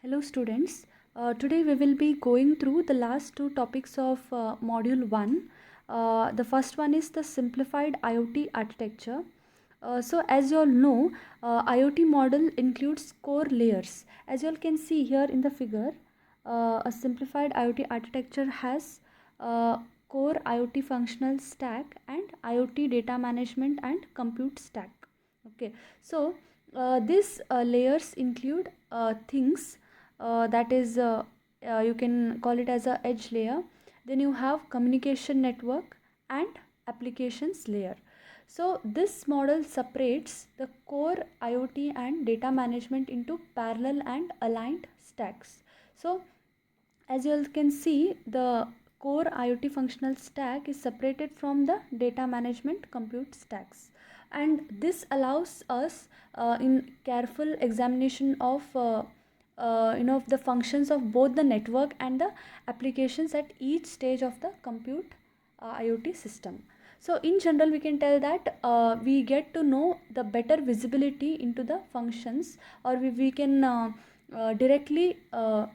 Hello students, today we will be going through the last two topics of module 1. The first one is the simplified IoT architecture. So as you all know, IoT model includes core layers. As you all can see here in the figure, a simplified IoT architecture has core IoT functional stack and IoT data management and compute stack. Okay, so these layers include things that is you can call it as a edge layer. Then you have communication network and applications layer. So this model separates the core IoT and data management into parallel and aligned stacks. So as you all can see, the core IoT functional stack is separated from the data management compute stacks, and this allows us in careful examination of the functions of both the network and the applications at each stage of the compute IoT system. So in general we can tell that we get to know the better visibility into the functions, or we can directly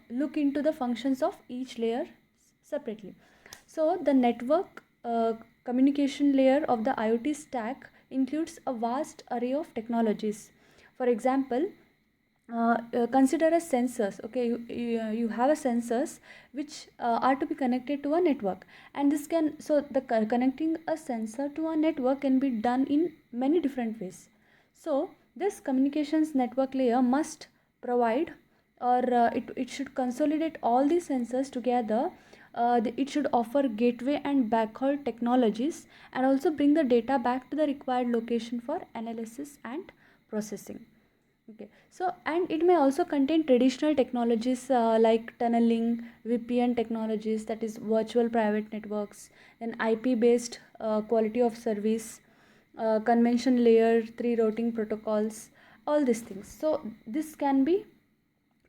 look into the functions of each layer separately. So the network communication layer of the IoT stack includes a vast array of technologies. For example, consider as sensors. Okay, you have a sensors which are to be connected to a network, and this can, so the connecting a sensor to a network can be done in many different ways. So this communications network layer must provide, or it should consolidate all these sensors together. It should offer gateway and backhaul technologies, and also bring the data back to the required location for analysis and processing. Okay, so and it may also contain traditional technologies like tunneling, VPN technologies, that is virtual private networks, then IP based quality of service, convention layer 3 routing protocols, all these things. So this can be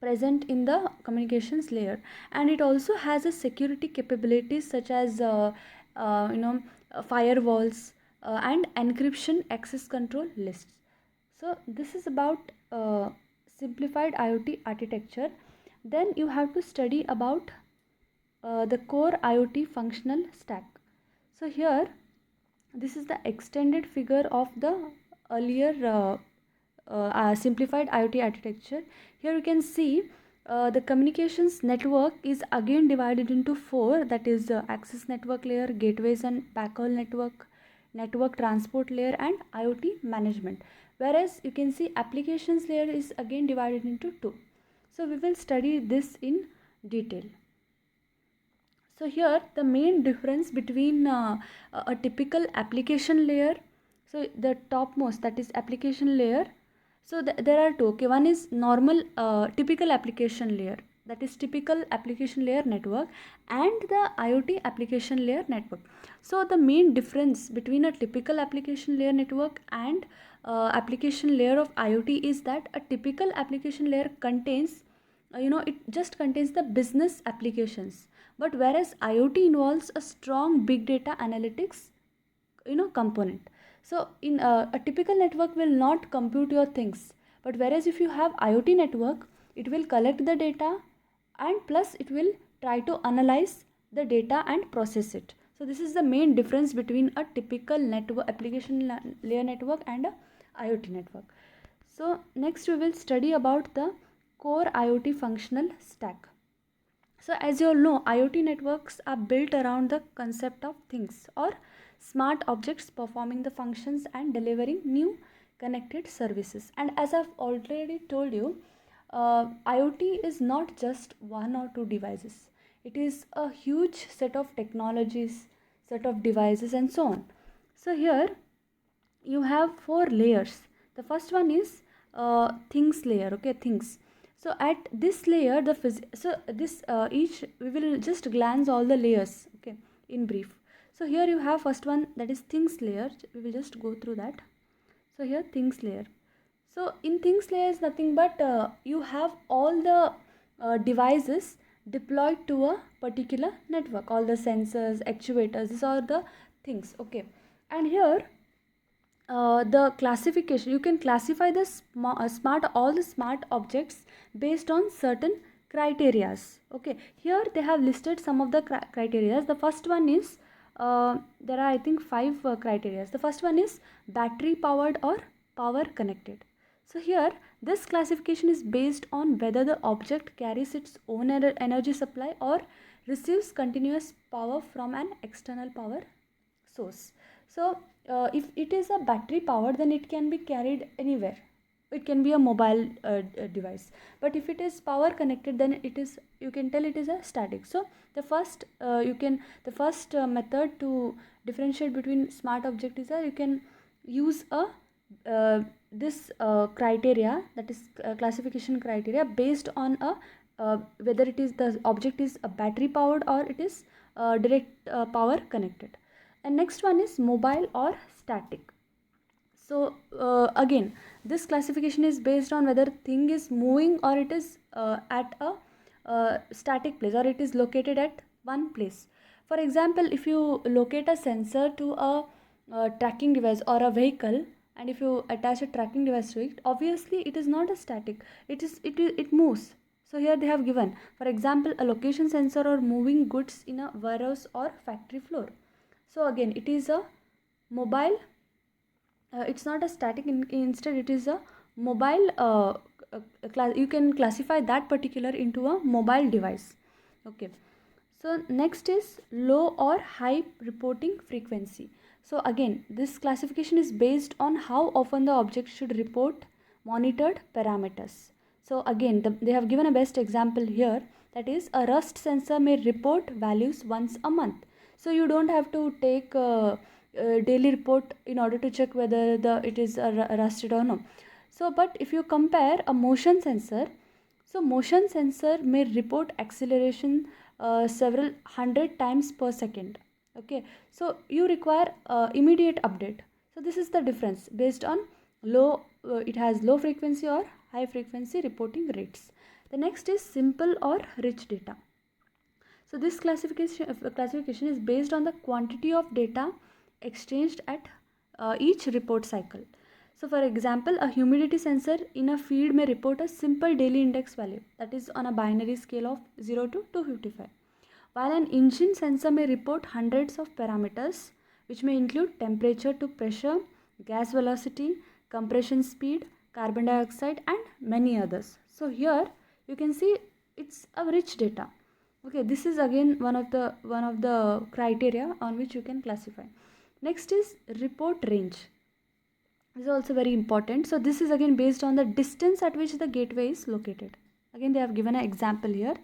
present in the communications layer, and it also has a security capabilities such as firewalls and encryption access control lists. So this is about simplified IoT architecture. Then you have to study about the core IoT functional stack. So here, this is the extended figure of the earlier simplified IoT architecture. Here you can see the communications network is again divided into four, that is access network layer, gateways and backhaul network, network transport layer, and IoT management. Whereas you can see applications layer is again divided into two. So we will study this in detail. So here the main difference between a typical application layer, so the topmost, that is application layer. So there are two. Okay, one is normal typical application layer, that is typical application layer network, and the IoT application layer network. So the main difference between a typical application layer network and application layer of IoT is that a typical application layer contains it just contains the business applications, but whereas IoT involves a strong big data analytics component. So in a typical network will not compute your things, but whereas if you have IoT network, it will collect the data, and plus it will try to analyze the data and process it. So this is the main difference between a typical network application layer network and a IoT network. So next we will study about the core IoT functional stack. So as you all know, IoT networks are built around the concept of things, or smart objects performing the functions and delivering new connected services. And as I've already told you, IoT is not just one or two devices. It is a huge set of technologies, set of devices, and so on. So here you have four layers. The first one is things layer. Okay, things. So at this layer, each we will just glance all the layers. Okay, in brief. So here you have first one, that is things layer. We will just go through that. So here things layer. So in things layer is nothing but you have all the devices deployed to a particular network. All the sensors, actuators, these are the things. Okay, and here the classification, you can classify the smart all the smart objects based on certain criterias. Okay, here they have listed some of the criterias. The first one is, there are I think five criterias. The first one is battery powered or power connected. So here this classification is based on whether the object carries its own energy supply or receives continuous power from an external power source. So if it is a battery powered, then it can be carried anywhere. It can be a mobile device. But if it is power connected, then it is, you can tell it is a static. So the first method to differentiate between smart object is that you can use a this criteria, that is classification criteria, based on a whether it is the object is a battery powered or it is direct power connected. And next one is mobile or static. So again, this classification is based on whether thing is moving or it is at a static place, or it is located at one place. For example, if you locate a sensor to a tracking device or a vehicle, and if you attach a tracking device to it, obviously it is not a static, it moves. So here they have given, for example, a location sensor or moving goods in a warehouse or factory floor. So again, it is a mobile, it's not a static, instead it is a mobile, you can classify that particular into a mobile device. Okay, so next is low or high reporting frequency. So again, this classification is based on how often the object should report monitored parameters. So again, they have given a best example here, that is a rust sensor may report values once a month. So you don't have to take daily report in order to check whether it is rusted or no. So but if you compare a motion sensor, so motion sensor may report acceleration several hundred times per second. Okay, so you require immediate update. So this is the difference based on low, it has low frequency or high frequency reporting rates. The next is simple or rich data. So this classification is based on the quantity of data exchanged at each report cycle. So for example, a humidity sensor in a field may report a simple daily index value, that is on a binary scale of 0 to 255. While an engine sensor may report hundreds of parameters, which may include temperature to pressure, gas velocity, compression speed, carbon dioxide, and many others. So here you can see it's a rich data. Okay, this is again one of the criteria on which you can classify. Next is report range. This is also very important. So this is again based on the distance at which the gateway is located. Again, they have given an example here.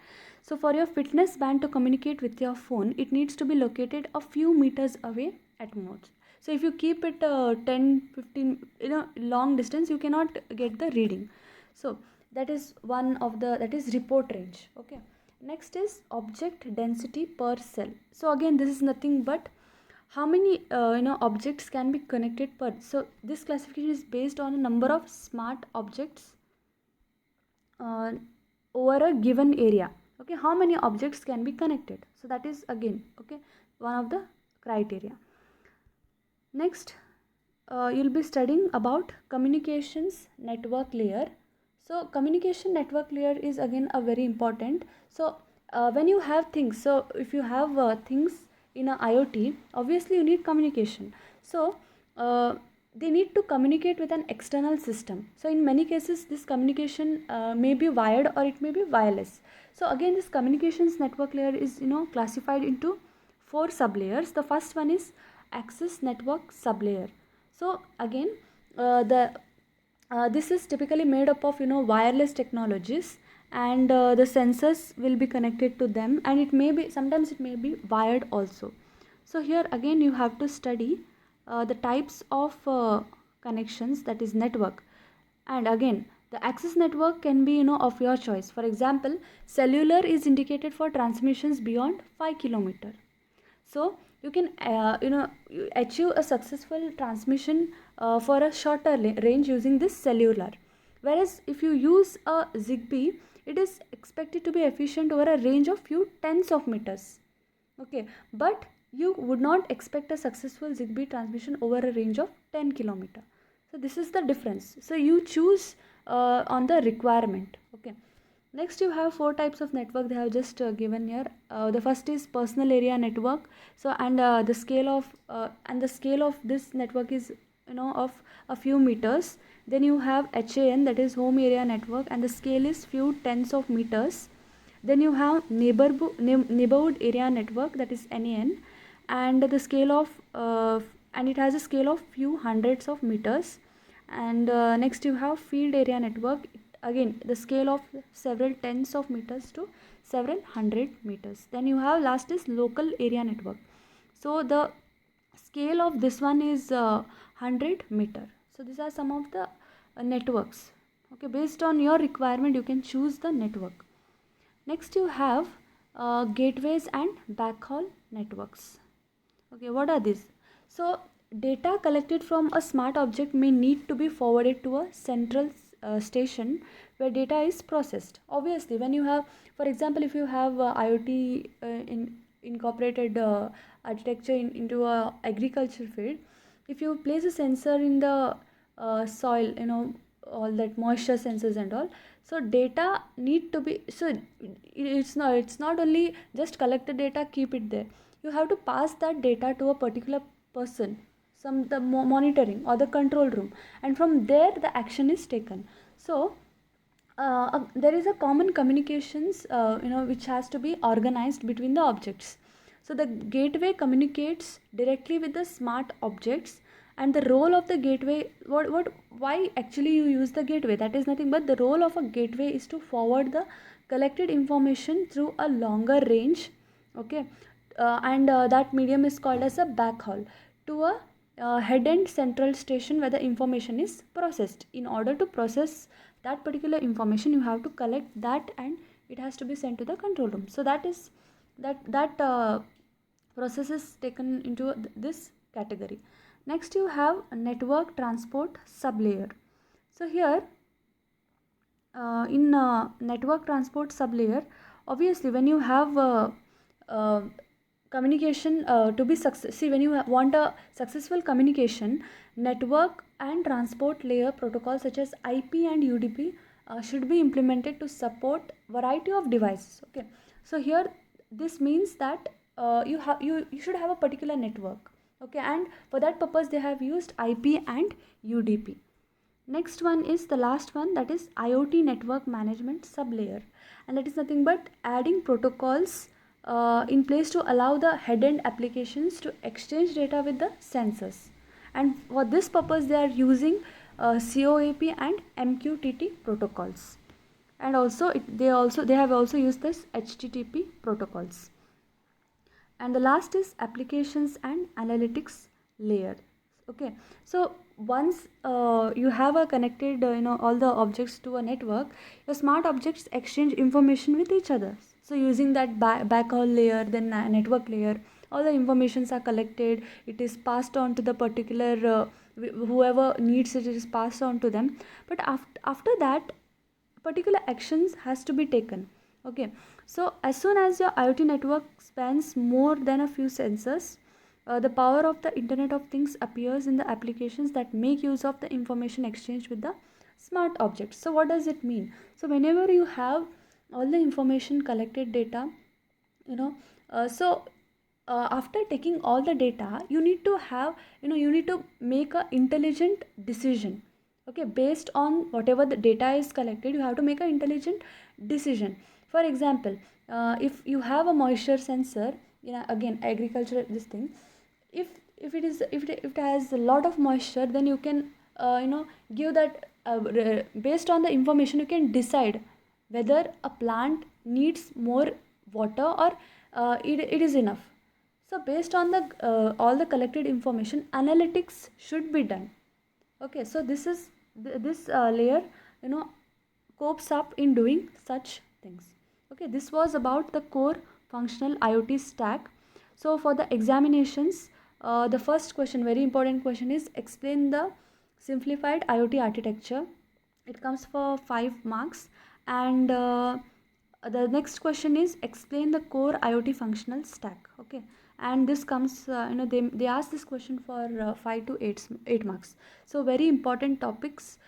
So for your fitness band to communicate with your phone, it needs to be located a few meters away at most. So if you keep it 10-15 long distance, you cannot get the reading. So that is that is report range. Okay, next is object density per cell. So again, this is nothing but how many objects can be connected per. So this classification is based on a number of smart objects over a given area. Okay, how many objects can be connected. So that is again, okay, one of the criteria. Next, you'll be studying about communications network layer. So communication network layer is again a very important. So when you have things, so if you have things in a IoT, obviously you need communication. So they need to communicate with an external system. So in many cases, this communication may be wired or it may be wireless. So again, this communications network layer is classified into 4 sublayers. The first one is access network sublayer. So again, this is typically made up of wireless technologies, and the sensors will be connected to them, and it may be sometimes it may be wired also. So here again you have to study the types of connections, that is network. And again, the access network can be of your choice. For example, cellular is indicated for transmissions beyond 5 km. So you can achieve a successful transmission for a shorter range using this cellular. Whereas if you use a Zigbee, it is expected to be efficient over a range of few tens of meters. Okay, but you would not expect a successful Zigbee transmission over a range of 10 kilometer. So this is the difference. So you choose on the requirement. Okay. Next, you have four types of network they have just given here. The first is personal area network. So the scale of this network is of a few meters. Then you have HAN, that is home area network, and the scale is few tens of meters. Then you have neighborhood area network, that is NAN, and the scale of and it has a scale of few hundreds of meters. And next you have field area network, again the scale of several tens of meters to several hundred meters. Then you have last is local area network. So the scale of this one is 100 meter. So these are some of the networks. Okay, based on your requirement you can choose the network. Next you have gateways and backhaul networks. Okay, what are these? So data collected from a smart object may need to be forwarded to a central station where data is processed. Obviously, when you have, for example, if you have IoT incorporated architecture into a agriculture field, if you place a sensor in the soil, all that moisture sensors and all, so data need to be, so it's not only just collect the data, keep it there. You have to pass that data to a particular person, the monitoring or the control room, and from there the action is taken. So there is a common communications which has to be organized between the objects. So the gateway communicates directly with the smart objects, and the role of the gateway, why actually you use the gateway, that is nothing but the role of a gateway is to forward the collected information through a longer range. Okay, and that medium is called as a backhaul to a head-end central station where the information is processed. In order to process that particular information, you have to collect that and it has to be sent to the control room. So that is that process is taken into this category. Next you have a network transport sublayer. So here in network transport sublayer, obviously when you have communication to be see, when you want a successful communication, network and transport layer protocols such as IP and UDP should be implemented to support variety of devices. Okay, so here this means that you should have a particular network. Okay, and for that purpose they have used IP and UDP. Next one is the last one, that is IoT network management sublayer, and that is nothing but adding protocols in place to allow the head-end applications to exchange data with the sensors. And for this purpose they are using COAP and MQTT protocols, and also they have also used this HTTP protocols. And the last is applications and analytics layer. Okay, so once you have a connected all the objects to a network, your smart objects exchange information with each other. So using that backhaul layer, then network layer, all the informations are collected, it is passed on to the particular whoever needs it, it is passed on to them. But after that, particular actions has to be taken. Okay, so as soon as your IoT network spans more than a few sensors, the power of the Internet of Things appears in the applications that make use of the information exchanged with the smart objects. So what does it mean? So whenever you have all the information collected data, after taking all the data, you need to have, you need to make a intelligent decision. Okay, based on whatever the data is collected, you have to make an intelligent decision. For example, if you have a moisture sensor, again agriculture, this thing, if it has a lot of moisture, then you can give that based on the information you can decide whether a plant needs more water or it is enough. So based on the all the collected information, analytics should be done. Okay, so this is this layer copes up in doing such things. Okay, this was about the core functional IoT stack. So for the examinations, the first question, very important question, is explain the simplified IoT architecture. It comes for 5 marks. And the next question is explain the core IoT functional stack. Okay, and this comes, they ask this question for 5 to 8 marks. So very important topics